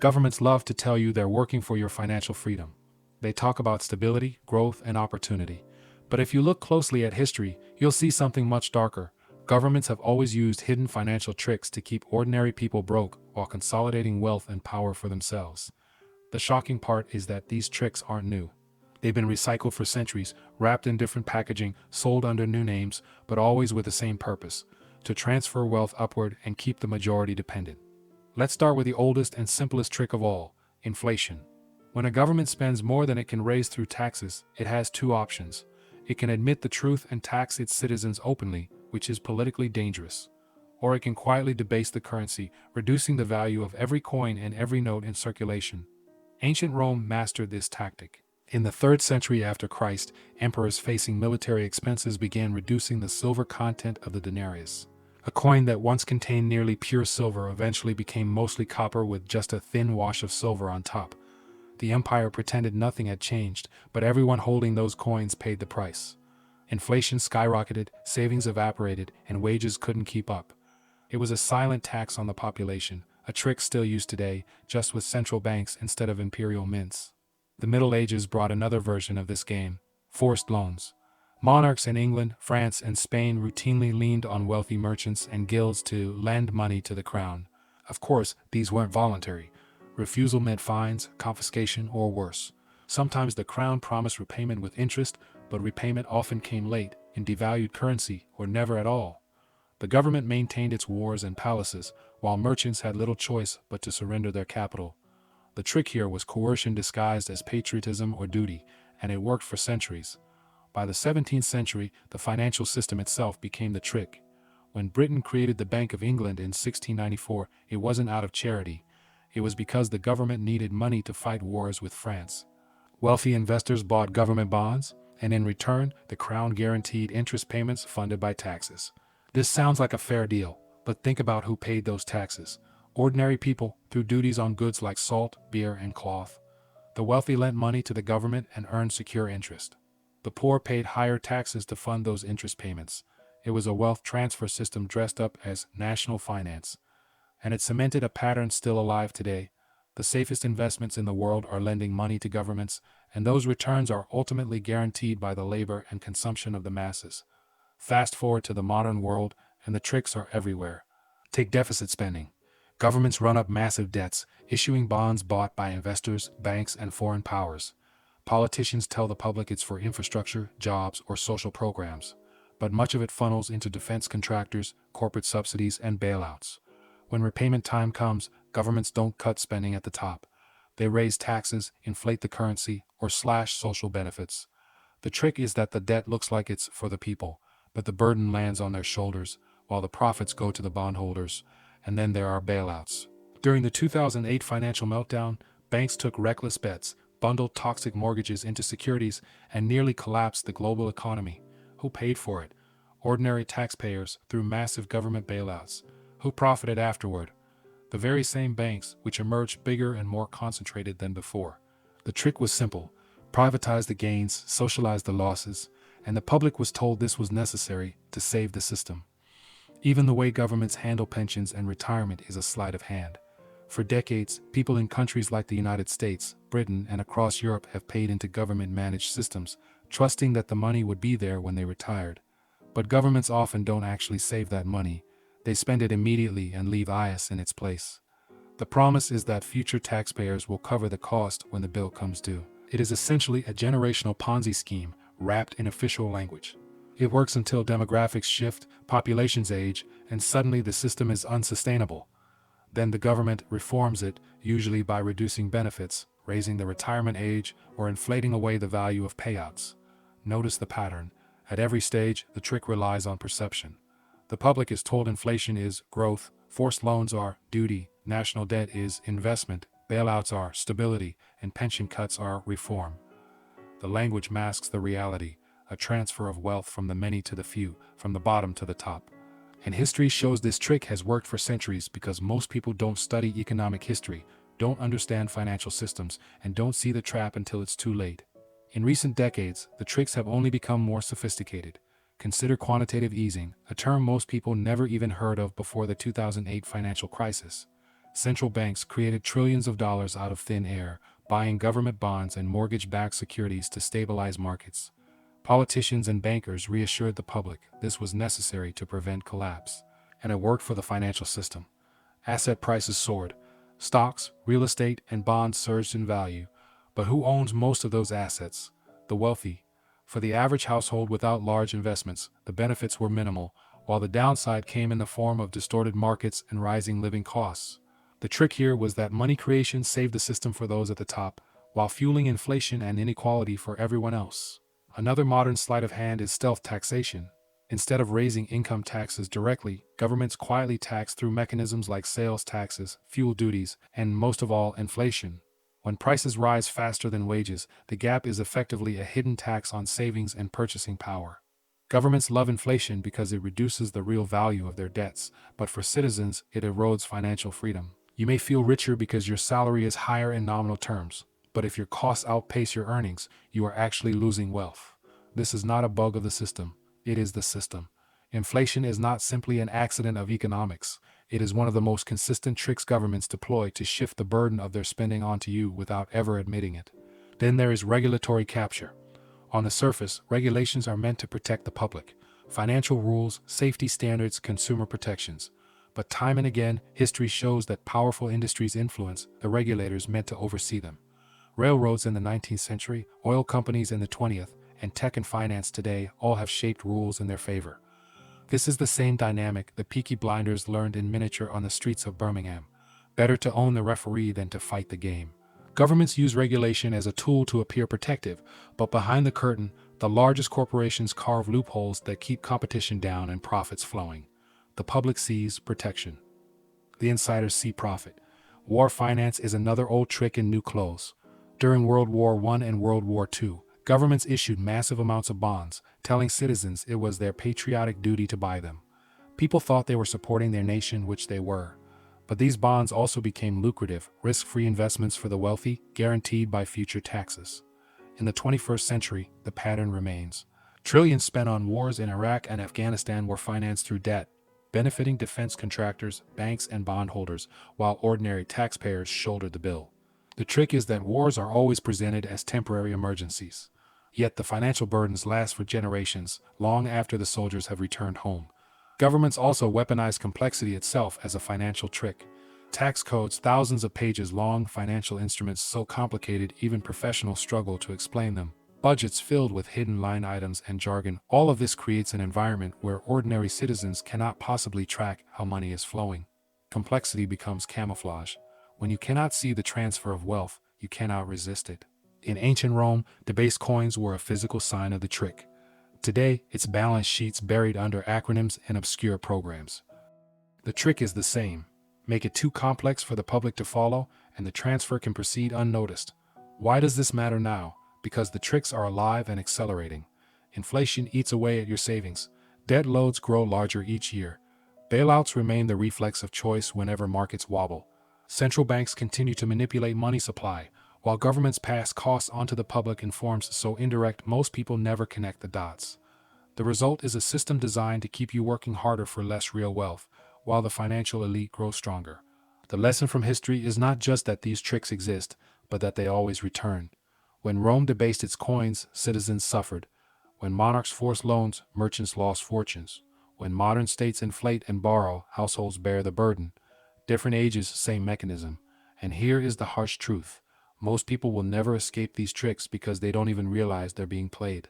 Governments love to tell you they're working for your financial freedom. They talk about stability, growth, and opportunity. But if you look closely at history, you'll see something much darker. Governments have always used hidden financial tricks to keep ordinary people broke while consolidating wealth and power for themselves. The shocking part is that these tricks aren't new. They've been recycled for centuries, wrapped in different packaging, sold under new names, but always with the same purpose: to transfer wealth upward and keep the majority dependent. Let's start with the oldest and simplest trick of all: inflation. When a government spends more than it can raise through taxes, it has two options. It can admit the truth and tax its citizens openly, which is politically dangerous. Or it can quietly debase the currency, reducing the value of every coin and every note in circulation. Ancient Rome mastered this tactic. In the 3rd century after Christ, emperors facing military expenses began reducing the silver content of the denarius. A coin that once contained nearly pure silver eventually became mostly copper with just a thin wash of silver on top. The empire pretended nothing had changed, but everyone holding those coins paid the price. Inflation skyrocketed, savings evaporated, and wages couldn't keep up. It was a silent tax on the population, a trick still used today, just with central banks instead of imperial mints. The Middle Ages brought another version of this game: forced loans. Monarchs in England, France, and Spain routinely leaned on wealthy merchants and guilds to lend money to the crown. Of course, these weren't voluntary. Refusal meant fines, confiscation, or worse. Sometimes the crown promised repayment with interest, but repayment often came late, in devalued currency, or never at all. The government maintained its wars and palaces, while merchants had little choice but to surrender their capital. The trick here was coercion disguised as patriotism or duty, and it worked for centuries. By the 17th century, the financial system itself became the trick. When Britain created the Bank of England in 1694, it wasn't out of charity. It was because the government needed money to fight wars with France. Wealthy investors bought government bonds, and in return, the crown guaranteed interest payments funded by taxes. This sounds like a fair deal, but think about who paid those taxes. Ordinary people, through duties on goods like salt, beer, and cloth. The wealthy lent money to the government and earned secure interest. The poor paid higher taxes to fund those interest payments. It was a wealth transfer system dressed up as national finance. And it cemented a pattern still alive today. The safest investments in the world are lending money to governments, and those returns are ultimately guaranteed by the labor and consumption of the masses. Fast forward to the modern world, and the tricks are everywhere. Take deficit spending. Governments run up massive debts, issuing bonds bought by investors, banks, and foreign powers. Politicians tell the public it's for infrastructure, jobs, or social programs, but much of it funnels into defense contractors, corporate subsidies, and bailouts. When repayment time comes, governments don't cut spending at the top. They raise taxes, inflate the currency, or slash social benefits. The trick is that the debt looks like it's for the people, but the burden lands on their shoulders, while the profits go to the bondholders. And then there are bailouts. During the 2008 financial meltdown, banks took reckless bets, bundled toxic mortgages into securities, and nearly collapsed the global economy. Who paid for it? Ordinary taxpayers through massive government bailouts. Who profited afterward? The very same banks, which emerged bigger and more concentrated than before. The trick was simple: privatize the gains, socialize the losses, and the public was told this was necessary to save the system. Even the way governments handle pensions and retirement is a sleight of hand. For decades, people in countries like the United States, Britain, and across Europe have paid into government-managed systems, trusting that the money would be there when they retired. But governments often don't actually save that money. They spend it immediately and leave IS in its place. The promise is that future taxpayers will cover the cost when the bill comes due. It is essentially a generational Ponzi scheme wrapped in official language. It works until demographics shift, populations age, and suddenly the system is unsustainable. Then the government reforms it, usually by reducing benefits, raising the retirement age, or inflating away the value of payouts. Notice the pattern. At every stage, the trick relies on perception. The public is told inflation is growth, forced loans are duty, national debt is investment, bailouts are stability, and pension cuts are reform. The language masks the reality, a transfer of wealth from the many to the few, from the bottom to the top. And history shows this trick has worked for centuries because most people don't study economic history, don't understand financial systems, and don't see the trap until it's too late. In recent decades, the tricks have only become more sophisticated. Consider quantitative easing, a term most people never even heard of before the 2008 financial crisis. Central banks created trillions of dollars out of thin air, buying government bonds and mortgage-backed securities to stabilize markets. Politicians and bankers reassured the public this was necessary to prevent collapse, and it worked for the financial system. Asset prices soared. Stocks, real estate, and bonds surged in value. But who owns most of those assets? The wealthy. For the average household without large investments, the benefits were minimal, while the downside came in the form of distorted markets and rising living costs. The trick here was that money creation saved the system for those at the top, while fueling inflation and inequality for everyone else. Another modern sleight of hand is stealth taxation. Instead of raising income taxes directly, governments quietly tax through mechanisms like sales taxes, fuel duties, and most of all, inflation. When prices rise faster than wages, the gap is effectively a hidden tax on savings and purchasing power. Governments love inflation because it reduces the real value of their debts, but for citizens, it erodes financial freedom. You may feel richer because your salary is higher in nominal terms, but if your costs outpace your earnings, you are actually losing wealth. This is not a bug of the system, it is the system. Inflation is not simply an accident of economics. It is one of the most consistent tricks governments deploy to shift the burden of their spending onto you without ever admitting it. Then there is regulatory capture. On the surface, regulations are meant to protect the public. Financial rules, safety standards, consumer protections. But time and again, history shows that powerful industries influence the regulators meant to oversee them. Railroads in the 19th century, oil companies in the 20th, and tech and finance today all have shaped rules in their favor. This is the same dynamic the Peaky Blinders learned in miniature on the streets of Birmingham. Better to own the referee than to fight the game. Governments use regulation as a tool to appear protective, but behind the curtain, the largest corporations carve loopholes that keep competition down and profits flowing. The public sees protection. The insiders see profit. War finance is another old trick in new clothes. During World War I and World War II, governments issued massive amounts of bonds, telling citizens it was their patriotic duty to buy them. People thought they were supporting their nation, which they were. But these bonds also became lucrative, risk-free investments for the wealthy, guaranteed by future taxes. In the 21st century, the pattern remains. Trillions spent on wars in Iraq and Afghanistan were financed through debt, benefiting defense contractors, banks, and bondholders, while ordinary taxpayers shouldered the bill. The trick is that wars are always presented as temporary emergencies. Yet the financial burdens last for generations, long after the soldiers have returned home. Governments also weaponize complexity itself as a financial trick. Tax codes, thousands of pages long, financial instruments so complicated even professionals struggle to explain them. Budgets filled with hidden line items and jargon. All of this creates an environment where ordinary citizens cannot possibly track how money is flowing. Complexity becomes camouflage. When you cannot see the transfer of wealth, you cannot resist it. In ancient Rome, debased coins were a physical sign of the trick. Today, it's balance sheets buried under acronyms and obscure programs. The trick is the same. Make it too complex for the public to follow, and the transfer can proceed unnoticed. Why does this matter now? Because the tricks are alive and accelerating. Inflation eats away at your savings. Debt loads grow larger each year. Bailouts remain the reflex of choice whenever markets wobble. Central banks continue to manipulate money supply, while governments pass costs onto the public in forms so indirect most people never connect the dots. The result is a system designed to keep you working harder for less real wealth, while the financial elite grows stronger. The lesson from history is not just that these tricks exist, but that they always return. When Rome debased its coins, citizens suffered. When monarchs forced loans, merchants lost fortunes. When modern states inflate and borrow, households bear the burden. Different ages, same mechanism. And here is the harsh truth. Most people will never escape these tricks because they don't even realize they're being played.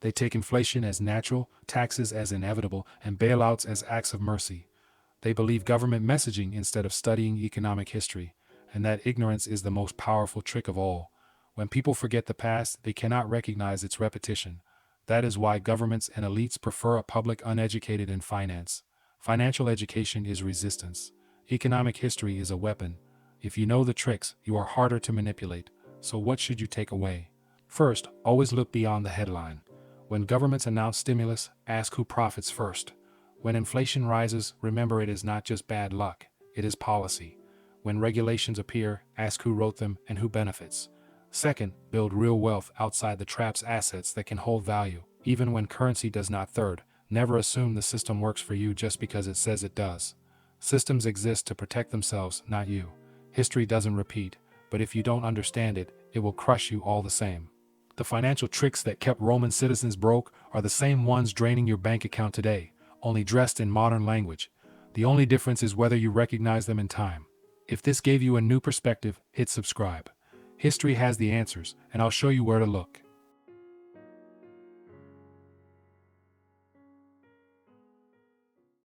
They take inflation as natural, taxes as inevitable, and bailouts as acts of mercy. They believe government messaging instead of studying economic history, and that ignorance is the most powerful trick of all. When people forget the past, they cannot recognize its repetition. That is why governments and elites prefer a public uneducated in finance. Financial education is resistance. Economic history is a weapon. If you know the tricks, you are harder to manipulate. So what should you take away? First, always look beyond the headline. When governments announce stimulus, ask who profits first. When inflation rises, remember it is not just bad luck, it is policy. When regulations appear, ask who wrote them and who benefits. Second, build real wealth outside the trap's assets that can hold value, even when currency does not. Third, never assume the system works for you just because it says it does. Systems exist to protect themselves, not you. History doesn't repeat, but if you don't understand it, it will crush you all the same. The financial tricks that kept Roman citizens broke are the same ones draining your bank account today, only dressed in modern language. The only difference is whether you recognize them in time. If this gave you a new perspective, hit subscribe. History has the answers, and I'll show you where to look.